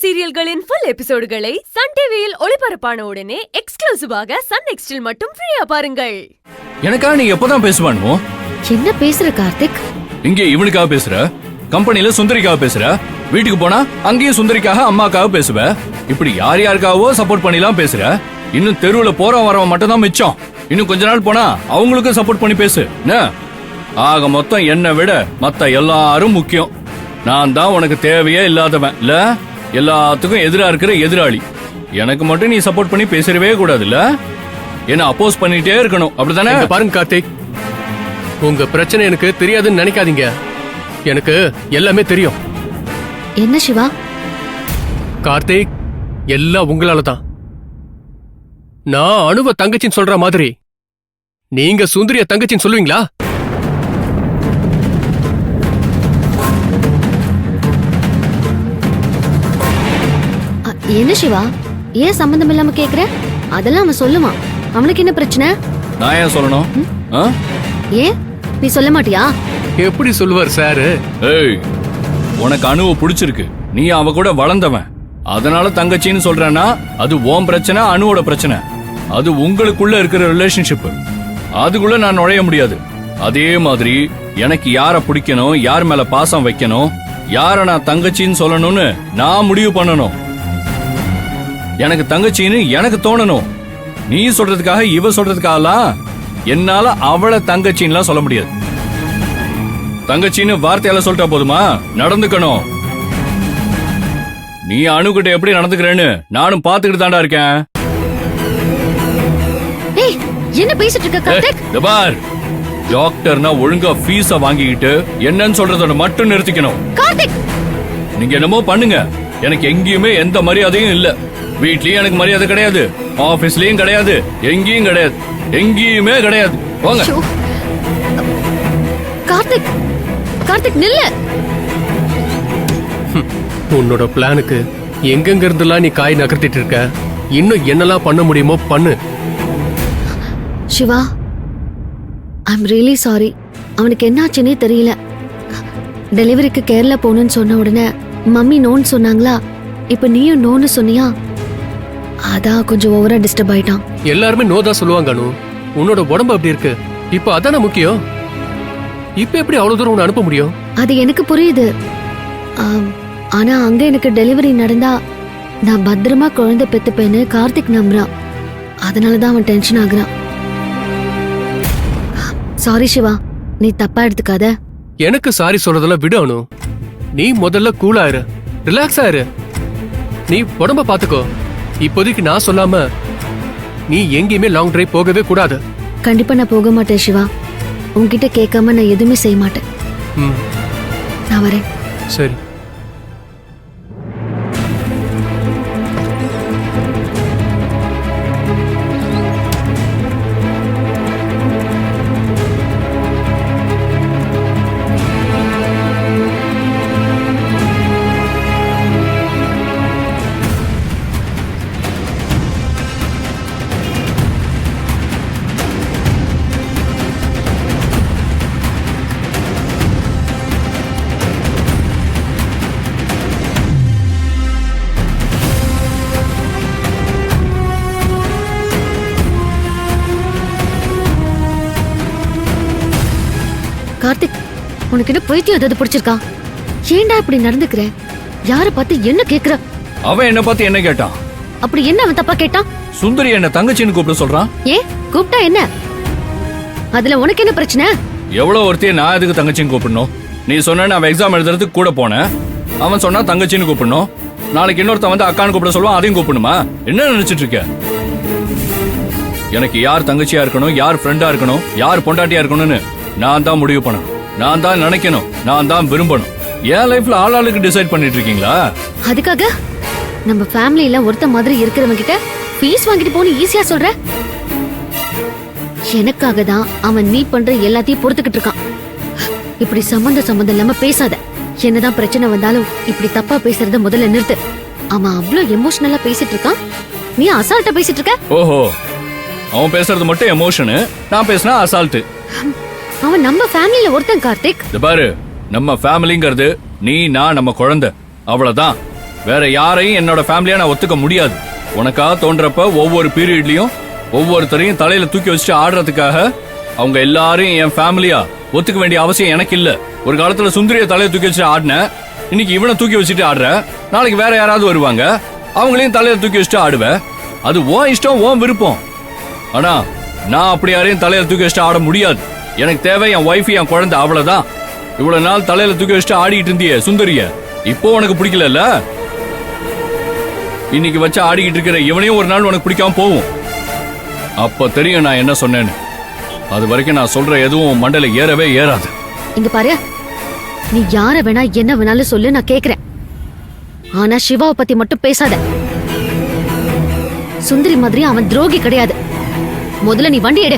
சீரியல்களின் full எபிசோடுகளை Sun டிவியில் ஒளிபரப்பான உடனே எக்ஸ்க்ளூசிவாக சன் நெக்ஸ்டில் மட்டும் ஃப்ரீயா பாருங்கள். எனக்கா நீ எப்பதான் பேசுவானோ? என்ன பேசுற கார்த்திக்? இங்கே இவனுக்காக பேசுற, கம்பெனில சுந்தரிக்காக பேசுற, வீட்டுக்கு போனா அங்கேயும் சுந்தரிக்காக அம்மாக்காக பேசுவ. இப்படி யார் யாருக்காகவோ சப்போர்ட் பண்ணிலாம் பேசுற. இன்னும் தெருவுல போறவன் வரவன் மட்டும் தான் மிச்சம். இன்னும் கொஞ்ச நாள் போனா அவங்களுக்கும் சப்போர்ட் பண்ணி பேசு. ஆக மொத்தம் என்னை விட மத்த எல்லாரும் முக்கியம். நான் தான் உனக்கு தேவையே இல்லாதவன் இல்ல, எல்லாத்துக்கும் எதிரா இருக்கிற எதிராளி. எனக்கு மட்டும் நீ சப்போர்ட் பண்ணி பேசவே கூடாது இல்ல, என்ன அப்போஸ் பண்ணிட்டே இருக்கணும். அப்படித்தானே? பாருங்க கார்த்திக், உங்க பிரச்சனை எனக்கு தெரியாதுன்னு நினைக்காதீங்க. எனக்கு எல்லாமே தெரியும். என்ன சிவா? கார்த்திக், எல்லாம் உங்களால தான். நான் அனுவ தங்கச்சின்னு சொல்ற மாதிரி நீங்க சுந்தரிய தங்கச்சின்னு சொல்லுவீங்களா? என்ன சிவா, ஏன் சம்பந்தம் இல்லாம கேக்குற? அதெல்லாம் அவன் சொல்லுவான். அவனுக்கு என்ன பிரச்சனை? நான் ஏன் சொல்லணும்? ஏன் நீ சொல்ல மாட்டியா? எப்படி சொல்லுவார் சாரு? ஏய், உனக்கு அணுவை பிடிச்சிருக்கு, நீ அவ கூட வளர்ந்தவன், அதனால தங்கச்சின்னு சொல்றேன்னா அது உன் பிரச்சனை, அணுவோட பிரச்சனை. அது உங்களுக்குள்ள இருக்கிற ரிலேஷன்ஷிப், அதுக்குள்ள நான் நுழைய முடியாது. அதே மாதிரி எனக்கு யார பிடிக்கணும், யார் மேல பாசம் வைக்கணும், யார நான் தங்கச்சின்னு சொல்லணும்னு நான் முடிவு பண்ணணும். எனக்கு தங்கச்சின்னு எனக்கு தோணணும். நீ சொல்றதுக்காக இவ சொல்றதுக்காகலாம் என்னால அவளை தங்கச்சின்லாம் சொல்ல முடியாது. தங்கச்சின்னு வார்த்தையால சொல்லிட்டா போதுமா? நடந்துக்கணும். நீ அணுகிட்ட எப்படி நடந்துக்கிறேன்னு நானும் பாத்துக்கிட்டு தாண்டா இருக்கேன். ஏய், என்ன பேசிட்டு இருக்க கார்த்திக்? பார், டாக்டர்னா ஒழுங்கா ஃபீஸ வாங்கிக்கிட்டு என்னன்னு சொல்றதோட மட்டும் நிறுத்திக்கணும். கார்த்திக், நீங்க என்னமோ பண்ணுங்க, எனக்கு எங்கேயுமே எந்த மரியாதையும் இல்ல. வீட்லயும் எனக்கு மரியாதை கிடையாது, ஆபீஸ்லயும் கிடையாது, எங்கேயும் கிடையாது, எங்கேயுமே கிடையாது. போங்க. கார்த்திக், கார்த்திக் நில்லு. உன்னோட பிளானுக்கு எங்கெங்க இருந்தெல்லாம் நீ காய் நகர்த்திட்டு இருக்க. இன்னும் என்னெல்லாம் பண்ண முடியுமோ பண்ணு. Siva, I'm really sorry. அவனுக்கு என்னாச்சுன்னே தெரியல. டெலிவரிக்கு கேரளா போகணும்னு சொன்ன உடனே மம்மி நோன்னு சொன்னாங்களா, இப்ப நீயும் நோன்னு சொன்னியா, அதான் கொஞ்சம் ஓவரா டிஸ்டர்ப் ஆயிட்டான். எல்லாருமே நோதான் சொல்லுவாங்க அனு. உன்னோட உடம்பு அப்படி இருக்கு, இப்ப அதான முக்கியம். இப்ப எப்படி அவ்வளவு தூரம் உன்னை அனுப்ப முடியும்? அது எனக்கு புரியுது. ஆனா அங்க எனக்கு டெலிவரி நடந்தா நான் பத்திரமா குழந்தை பெத்துப்பேன்னு கார்த்திக் நம்புறான். அதனாலதான் அவன் டென்ஷன் ஆகுறான். சாரி சிவா, நீ தப்பா எடுத்துக்காத. எனக்கு சாரி சொல்றதெல்லாம் விடு அனு. நீ முதல்ல கூலா இரு, ரிலாக்ஸா இரு. நீ உடம்ப பாத்துக்கோ. இப்போதைக்கு நான் சொல்லாம நீ எங்கேயுமே லாங் டிரைவ் போகவே கூடாது. கண்டிப்பா நான் போக மாட்டேன் சிவா. உன்கிட்ட கேட்காம நான் எதுவுமே செய்ய மாட்டேன். நான் வரேன். சரி. கார்த்திக், உனக்கு என்ன பைத்தியம் ஏதாவது பிடிச்சிருக்கா? ஏன்டா இப்படி நடந்துக்கிற? யார பார்த்து என்ன கேக்குற? அவன் என்ன பார்த்து என்ன கேட்டான்? அப்படி என்ன அவன் தப்பா கேட்டான்? சுந்தரி என்ன தங்கச்சின்னு கூப்பிட சொல்றான். ஏன் கூப்பிட்டா என்ன? அதுல உனக்கு என்ன பிரச்சனை? எவ்வளவு ஒருத்தைய நான் எதுக்கு தங்கச்சின்னு கூப்பிடணும்? நீ சொன்ன அவன் எக்ஸாம் எழுதுறதுக்கு கூட போனேன், அவன் சொன்னா தங்கச்சின்னு கூப்பிடணும். நாளைக்கு இன்னொருத்த வந்து அக்கான்னு கூப்பிட சொல்லுவான், அதையும் கூப்பிடணுமா? என்ன நினைச்சிட்டு இருக்க? எனக்கு யார் தங்கச்சியா இருக்கணும், யார் ஃப்ரெண்டா இருக்கணும், யார் பொண்டாட்டியா இருக்கணும்னு நான் தான் முடிவு பண்ணணும், நான் தான் நினைக்கணும், நான் தான் விரும்பணும். என் லைஃப்ல ஆளாளுக்கு டிசைட் பண்ணிட்டு இருக்கீங்களா? அதுக்காக நம்ம ஃபேமிலில ஒருத்த மாதிரி இருக்கிறவங்க கிட்ட ஃபீஸ் வாங்கிட்டு போன்னு ஈஸியா சொல்ற? எனக்காக தான் அவன் நீ பண்ற எல்லாத்தையும் பொறுத்துக்கிட்டு இருக்கான். இப்படி சம்பந்தம் இல்லாம பேசாத. என்னதான் பிரச்சனை வந்தாலும் இப்படி தப்பா பேசுறத முதல்ல நிறுத்து. அவன் அவ்வளவு எமோஷனலா பேசிட்டு இருக்கான், நீ அசால்ட்டா பேசிட்டு இருக்க. ஓஹோ, அவன் பேசுறது மட்டும் எமோஷனு, நான் பேசினா அசால்ட்டு. அவன் நம்ம ஃபேமிலில ஒருத்தன் கார்த்திக். பாரு, நம்ம ஃபேமிலிங்கிறது நீ நான் நம்ம குழந்தை, அவ்வளவுதான். வேற யாரையும் என்னோட ஃபேமிலியா நான் ஒத்துக்க முடியாது. உனக்கா தோன்றப்ப ஒவ்வொரு பீரியட்லயும் ஒவ்வொருத்தரையும் தலையில தூக்கி வச்சுட்டு ஆடுறதுக்காக அவங்க எல்லாரையும் என் ஃபேமிலியா ஒத்துக்க வேண்டிய அவசியம் எனக்கு இல்ல. ஒரு காலத்துல சுந்தரிய தலையை தூக்கி வச்சுட்டு ஆடினேன், இன்னைக்கு இவனை தூக்கி வச்சுட்டு ஆடுற. நாளைக்கு வேற யாராவது வருவாங்க, அவங்களையும் தலையில தூக்கி வச்சுட்டு ஆடுவேன். அது உன் இஷ்டம், உன் விருப்பம். ஆனா நான் அப்படி யாரையும் தலையில தூக்கி வச்சுட்டு ஆட முடியாது. எனக்கு தேவை என் ஒய்ஃப், என் குழந்தை, அவ்வளவுதான். இவ்வளவு நாள் தலையில தூக்கி வச்சுட்டு ஆடிட்டு இருந்தியே சுந்தரிய, இப்போ உனக்கு பிடிக்கல. இன்னைக்கு வச்சு ஆடிக்கிட்டு இருக்கிற இவனையும் ஒரு நாள் உனக்கு பிடிக்காம போகும். அப்ப தெரியும் நான் என்ன சொன்னேன்னு. அது வரைக்கும் நான் சொல்ற எதுவும் மண்டல ஏறவே ஏறாது. இங்க பாரு, நீ யார வேணா என்ன வேணாலும் சொல்லு, நான் கேக்குறேன். ஆனா சிவாவை பத்தி மட்டும் பேசாத. சுந்தரி மாதிரி அவன் துரோகி கிடையாது. முதல்ல நீ வண்டி எடு.